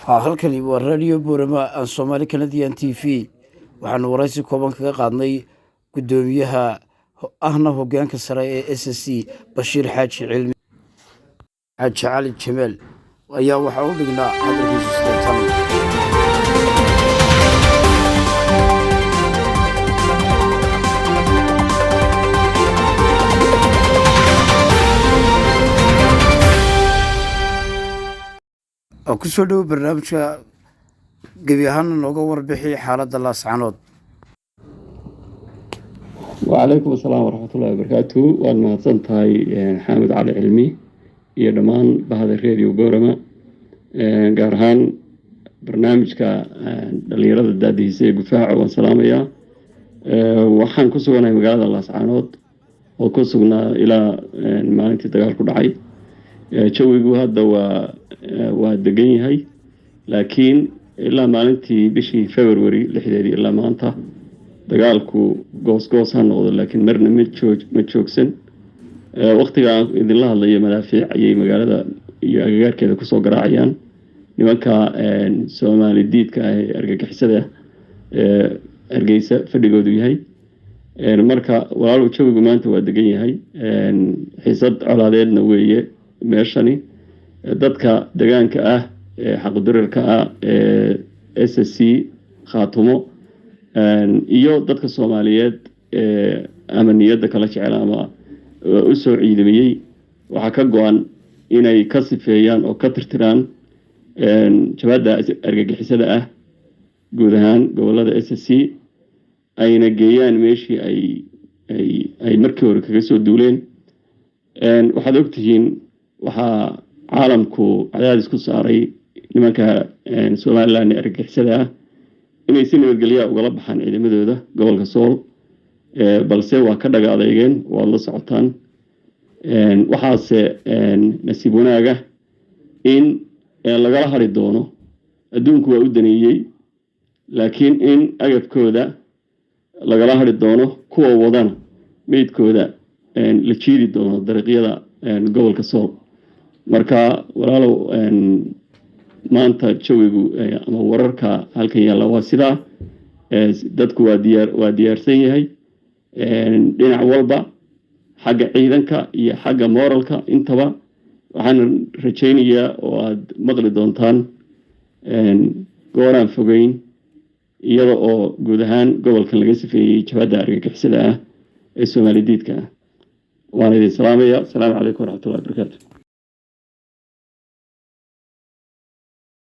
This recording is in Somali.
halkani waa radio Boorama aan Soomaali Canadian TV waxaanu waraysi kooban kaga qaadnay gudoomiyaha ahna hoggaanka sare ee SSC Bashiir Xaaji Cilmi Xaaji Cali Jamaal ayaa waxa uu dhignaa hadalkiisa sidatan ku soo dhaw barnaamijka gabi ahaan nooga warbixi xaaladda laascanood. وعليكم السلام ورحمة الله وبركاته. وأنا سنتهاي حامد علي علمي يدمان بهذا الراديو بورما قارهان برنامج اللي يرد الدادي سيق فاع وسلامية وحان كسونا مقالة لاسعانود وكسونا إلى ما أنت تقال كدعي شويقوا هذا ودقيني هاي لكن إلا ما أنت بشي فبروري لحدادي إلا ما أنت dagaalku goos ha noqdo laakiin marna ma joogsan waqtiga idin la hadlayo madaafiic ayay magaalada iyo agagaarkeeda ku soo garaacayaan nimanka Soomaali diidka ah argagixisada Hargeysa fadhigoodu yahay marka walaal jawigu maanta waa degan yahay xiisad colaadeedna weeye meeshani dadka deegaanka ah xaq durarka ah SSC Khaatumo iyo dadka Soomaaliyeed ama niyada kala jecel ama u soo ciidamiyay waxa ka go'an inay ka sifeeyaan oo ka tirtiraan jabada argagixisada ah guud ahaan gobolada SSC ayna geeyaan meeshii ay markii hore kaga soo duuleen waxaad ogtihiin waxa caalamku cadaadis ku saaray nimanka Soomaaliland argagixisada ah inay si nabadgelyo uga baxaan ciidamadooda gobolka Sool balse waa ka dhaga adeegeen waa la socotaan waxaase nasiib wanaaga in laga hari doono adduunku waa u daneeyay laakiin in agabkooda laga hari doono kuwa wadana meedkooda la jiidi doono dariiqyada gobolka Sool marka walaalow maanta jawigu ama wararka halkan yaala waa sida dadku waa diyaarsan yahay dhinac walba xagga ciidanka iyo xagga moralka intaba waxaan rajaynayaa oo aad maqli doontaan gooraan fogeyn iyada oo guud ahaan gobolkan laga sifeeyay jabada argagixisada ah ee Soomaali diidka ah waan idin salaamayaa. Assalaamu calaykum waraxmatullaahi wabarakaatuh.